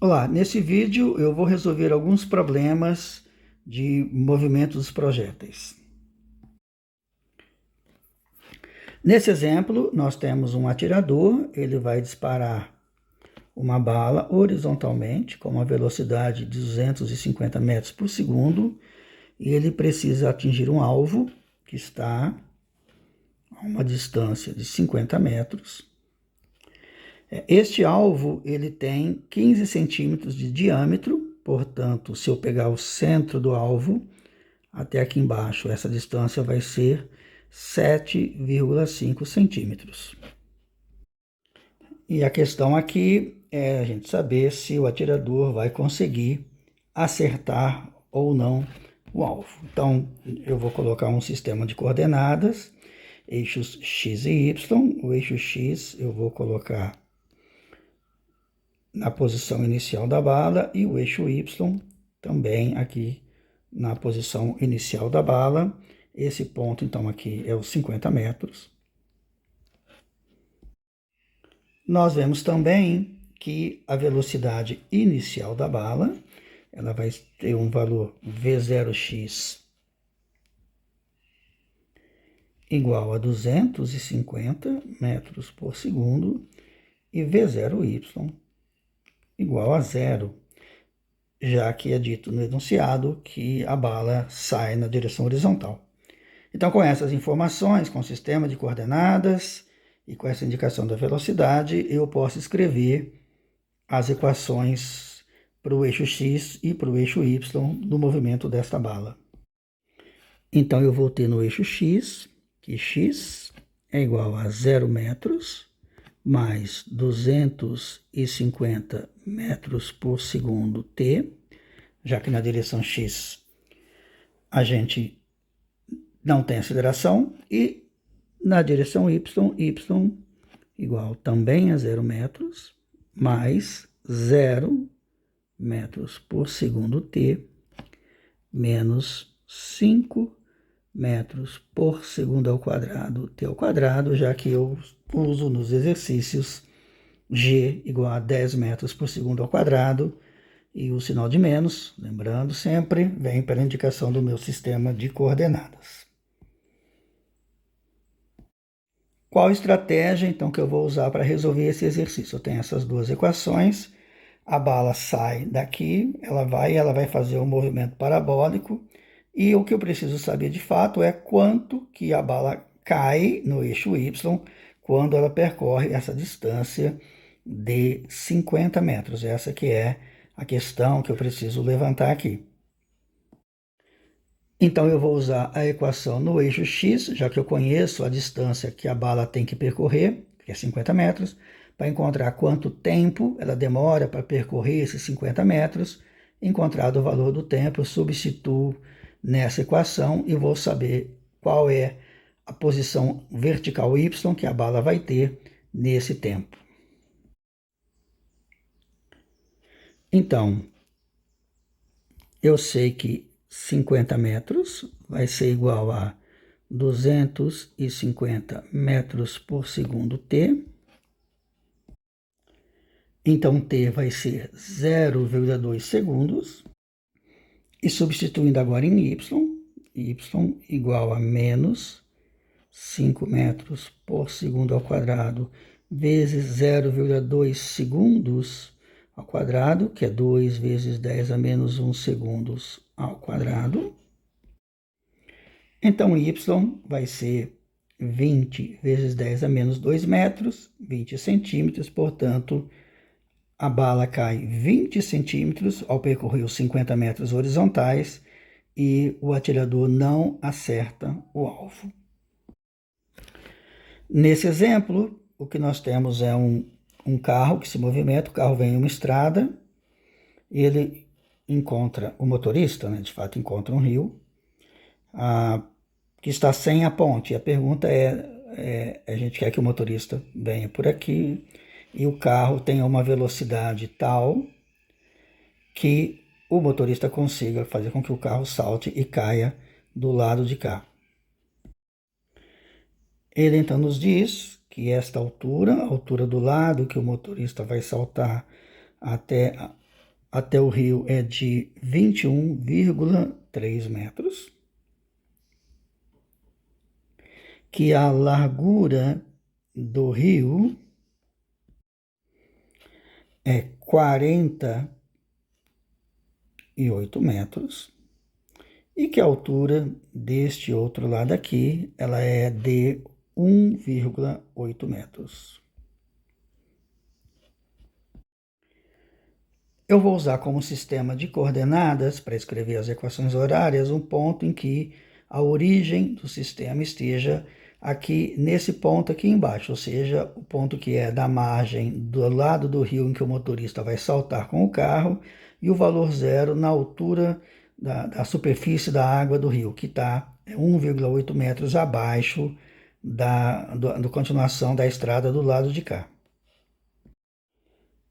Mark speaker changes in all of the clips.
Speaker 1: Olá, nesse vídeo eu vou resolver alguns problemas de movimento dos projéteis. Nesse exemplo, nós temos um atirador, ele vai disparar uma bala horizontalmente com uma velocidade de 250 metros por segundo e ele precisa atingir um alvo que está a uma distância de 50 metros. Este alvo ele tem 15 centímetros de diâmetro, portanto, se eu pegar o centro do alvo até aqui embaixo, essa distância vai ser 7,5 centímetros. E a questão aqui é a gente saber se o atirador vai conseguir acertar ou não o alvo. Então, eu vou colocar um sistema de coordenadas, eixos x e y. O eixo x eu vou colocar na posição inicial da bala e o eixo y também aqui na posição inicial da bala. Esse ponto, então, aqui é os 50 metros. Nós vemos também que a velocidade inicial da bala, ela vai ter um valor V0x igual a 250 metros por segundo e V0y igual a 0, já que é dito no enunciado que a bala sai na direção horizontal. Então, com essas informações, com o sistema de coordenadas e com essa indicação da velocidade, eu posso escrever as equações para o eixo x e para o eixo y do movimento desta bala. Então, eu vou ter no eixo x, que x é igual a 0 metros mais 250 metros por segundo t, já que na direção x a gente não tem aceleração, e na direção y igual também a 0 metros, mais 0 metros por segundo t, menos 5 metros por segundo ao quadrado, t ao quadrado, já que eu uso nos exercícios g igual a 10 metros por segundo ao quadrado, e o sinal de menos, lembrando sempre, vem pela indicação do meu sistema de coordenadas. Qual estratégia, então, que eu vou usar para resolver esse exercício? Eu tenho essas duas equações, a bala sai daqui, ela vai fazer um movimento parabólico, e o que eu preciso saber de fato é quanto que a bala cai no eixo y quando ela percorre essa distância de 50 metros. Essa que é a questão que eu preciso levantar aqui. Então, eu vou usar a equação no eixo x, já que eu conheço a distância que a bala tem que percorrer, que é 50 metros, para encontrar quanto tempo ela demora para percorrer esses 50 metros. Encontrado o valor do tempo, eu substituo nessa equação e vou saber qual é a posição vertical y que a bala vai ter nesse tempo. Então, eu sei que 50 metros vai ser igual a 250 metros por segundo t. Então, t vai ser 0,2 segundos. E substituindo agora em y igual a menos 5 metros por segundo ao quadrado vezes 0,2 segundos ao quadrado, que é 2 vezes 10 a menos 1 segundos ao quadrado. Então, y vai ser 20 vezes 10 a menos 2 metros, 20 centímetros, portanto, a bala cai 20 centímetros ao percorrer os 50 metros horizontais e o atirador não acerta o alvo. Nesse exemplo, o que nós temos é um carro que se movimenta, o carro vem em uma estrada, ele encontra o motorista, né, de fato encontra um rio, que está sem a ponte. A pergunta a gente quer que o motorista venha por aqui e o carro tenha uma velocidade tal que o motorista consiga fazer com que o carro salte e caia do lado de cá. Ele então nos diz que esta altura, a altura do lado que o motorista vai saltar até até o rio é de 21,3 metros, que a largura do rio é 48 metros, e que a altura deste outro lado aqui, ela é de 1,8 metros. Eu vou usar como sistema de coordenadas para escrever as equações horárias um ponto em que a origem do sistema esteja aqui nesse ponto aqui embaixo, ou seja, o ponto que é da margem do lado do rio em que o motorista vai saltar com o carro, e o valor zero na altura da superfície da água do rio, que está 1,8 metros abaixo da continuação da estrada do lado de cá.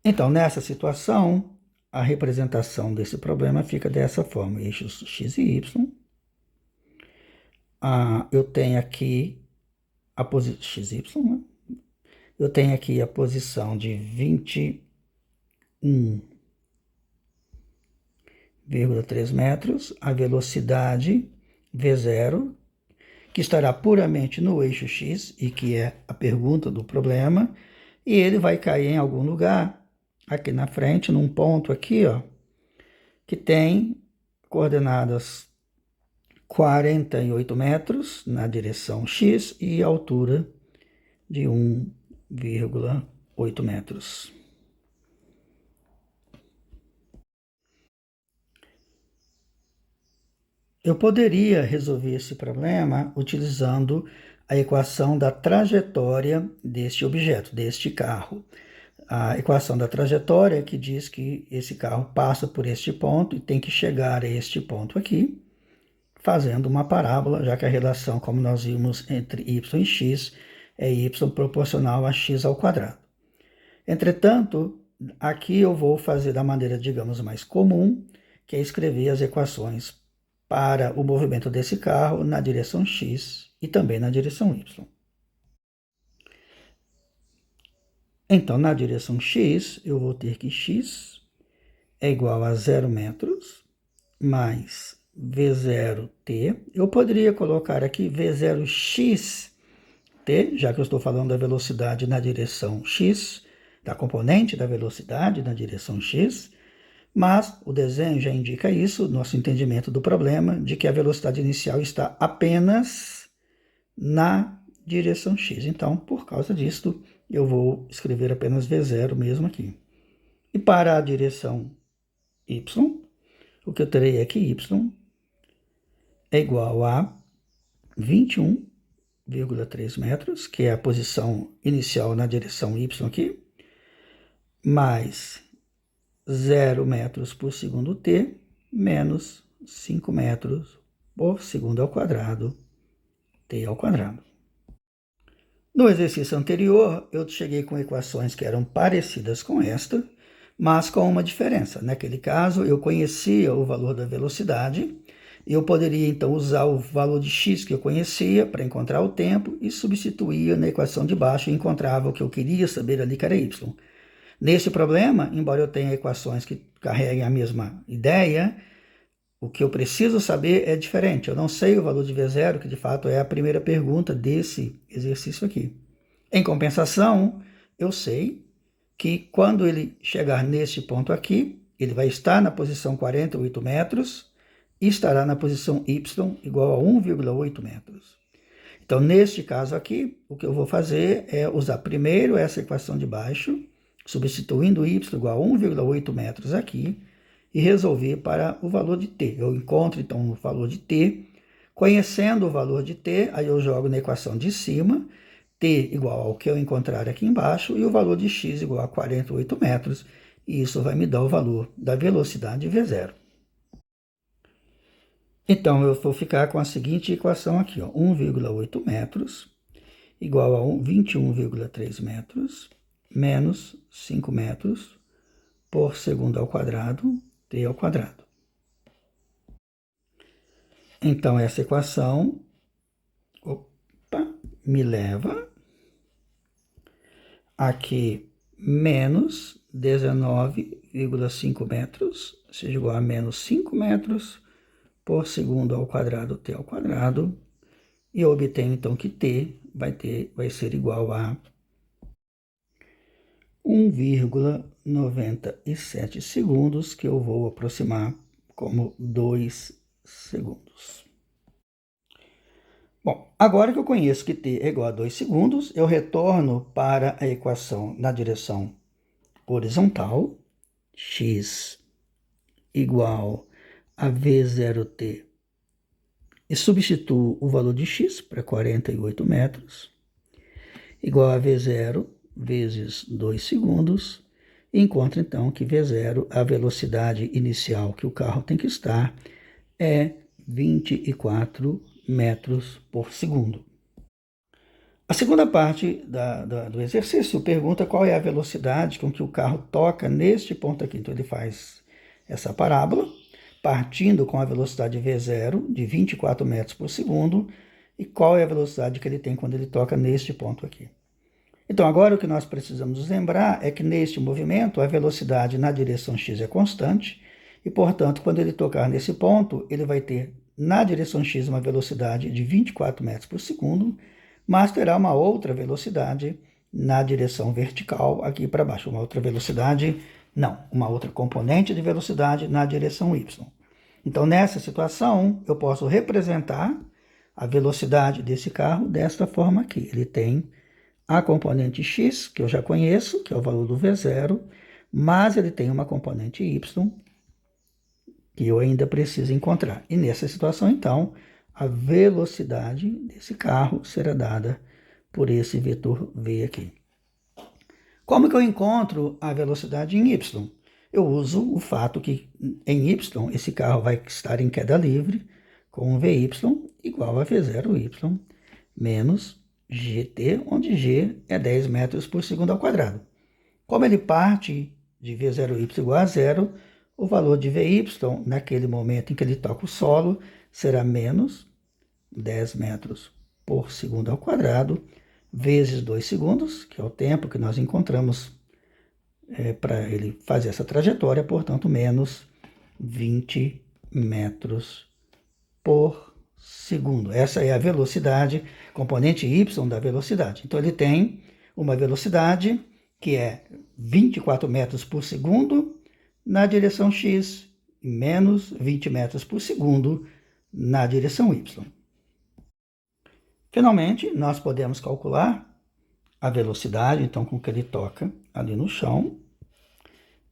Speaker 1: Então, nessa situação, a representação desse problema fica dessa forma: eixos x e y. Eu tenho aqui a posição xy, né? Eu tenho aqui a posição de 21,3 metros, a velocidade v0, que estará puramente no eixo x, e que é a pergunta do problema, e ele vai cair em algum lugar aqui na frente, num ponto aqui, ó, que tem coordenadas 48 metros na direção x e altura de 1,8 metros. Eu poderia resolver esse problema utilizando a equação da trajetória deste objeto, deste carro. A equação da trajetória que diz que esse carro passa por este ponto e tem que chegar a este ponto aqui, fazendo uma parábola, já que a relação, como nós vimos, entre y e x é y proporcional a x ao quadrado. Entretanto, aqui eu vou fazer da maneira, digamos, mais comum, que é escrever as equações para o movimento desse carro na direção x e também na direção y. Então, na direção x, eu vou ter que x é igual a 0 metros mais v0t. Eu poderia colocar aqui v0xt, já que eu estou falando da velocidade na direção x, da componente da velocidade na direção x, mas o desenho já indica isso, nosso entendimento do problema, de que a velocidade inicial está apenas na direção x. Então, por causa disso, eu vou escrever apenas v0 mesmo aqui. E para a direção y, o que eu terei aqui, y é igual a 21,3 metros, que é a posição inicial na direção y aqui, mais 0 metros por segundo t, menos 5 metros por segundo ao quadrado, t ao quadrado. No exercício anterior, eu cheguei com equações que eram parecidas com esta, mas com uma diferença. Naquele caso, eu conhecia o valor da velocidade, e eu poderia então usar o valor de x que eu conhecia para encontrar o tempo e substituía na equação de baixo e encontrava o que eu queria saber ali, que era y. Nesse problema, embora eu tenha equações que carreguem a mesma ideia, o que eu preciso saber é diferente. Eu não sei o valor de v0, que de fato é a primeira pergunta desse exercício aqui. Em compensação, eu sei que quando ele chegar neste ponto aqui, ele vai estar na posição 48 metros e estará na posição y igual a 1,8 metros. Então, neste caso aqui, o que eu vou fazer é usar primeiro essa equação de baixo, substituindo y igual a 1,8 metros aqui, e resolver para o valor de t. Eu encontro, então, o valor de t. Conhecendo o valor de t, aí eu jogo na equação de cima, t igual ao que eu encontrar aqui embaixo, e o valor de x igual a 48 metros, e isso vai me dar o valor da velocidade v0. Então, eu vou ficar com a seguinte equação aqui, ó, 1,8 metros igual a 21,3 metros menos 5 metros por segundo ao quadrado, t ao quadrado. Então, essa equação me leva aqui menos 19,5 metros, seja igual a menos 5 metros por segundo ao quadrado t ao quadrado, e eu obtenho então que t vai ser igual a 1,97 segundos, que eu vou aproximar como 2 segundos. Bom, agora que eu conheço que t é igual a 2 segundos, eu retorno para a equação na direção horizontal, x igual a v0t, e substituo o valor de x para 48 metros, igual a v0 vezes 2 segundos, e encontro então que v0, a velocidade inicial que o carro tem que estar, é 24 metros por segundo. A segunda parte do exercício pergunta qual é a velocidade com que o carro toca neste ponto aqui. Então ele faz essa parábola, partindo com a velocidade v0 de 24 metros por segundo, e qual é a velocidade que ele tem quando ele toca neste ponto aqui. Então agora o que nós precisamos lembrar é que neste movimento a velocidade na direção x é constante, e portanto quando ele tocar nesse ponto, ele vai ter na direção x uma velocidade de 24 metros por segundo, mas terá uma outra velocidade na direção vertical aqui para baixo, uma outra componente de velocidade na direção y. Então nessa situação eu posso representar a velocidade desse carro desta forma aqui. Ele tem a componente x, que eu já conheço, que é o valor do v0, mas ele tem uma componente y, que eu ainda preciso encontrar. E nessa situação, então, a velocidade desse carro será dada por esse vetor v aqui. Como que eu encontro a velocidade em y? Eu uso o fato que em y esse carro vai estar em queda livre com vy igual a v0y menos gt, onde g é 10 metros por segundo ao quadrado. Como ele parte de v0y igual a zero, o valor de vy, naquele momento em que ele toca o solo, será menos 10 metros por segundo ao quadrado, vezes 2 segundos, que é o tempo que nós encontramos para ele fazer essa trajetória, portanto, menos 20 metros por segundo. Essa é a velocidade, componente y da velocidade. Então, ele tem uma velocidade que é 24 metros por segundo na direção x e menos 20 metros por segundo na direção y. Finalmente, nós podemos calcular a velocidade, então, com que ele toca ali no chão.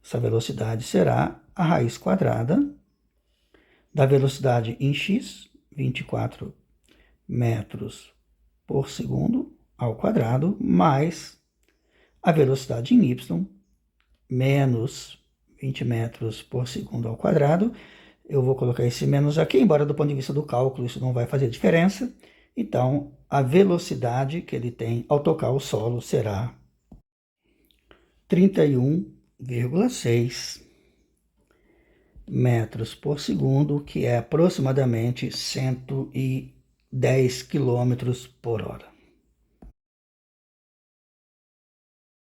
Speaker 1: Essa velocidade será a raiz quadrada da velocidade em x, 24 metros por segundo ao quadrado, mais a velocidade em y, menos 20 metros por segundo ao quadrado. Eu vou colocar esse menos aqui, embora do ponto de vista do cálculo isso não vai fazer diferença. Então, a velocidade que ele tem ao tocar o solo será 31,6 metros por segundo, que é aproximadamente 110 km por hora.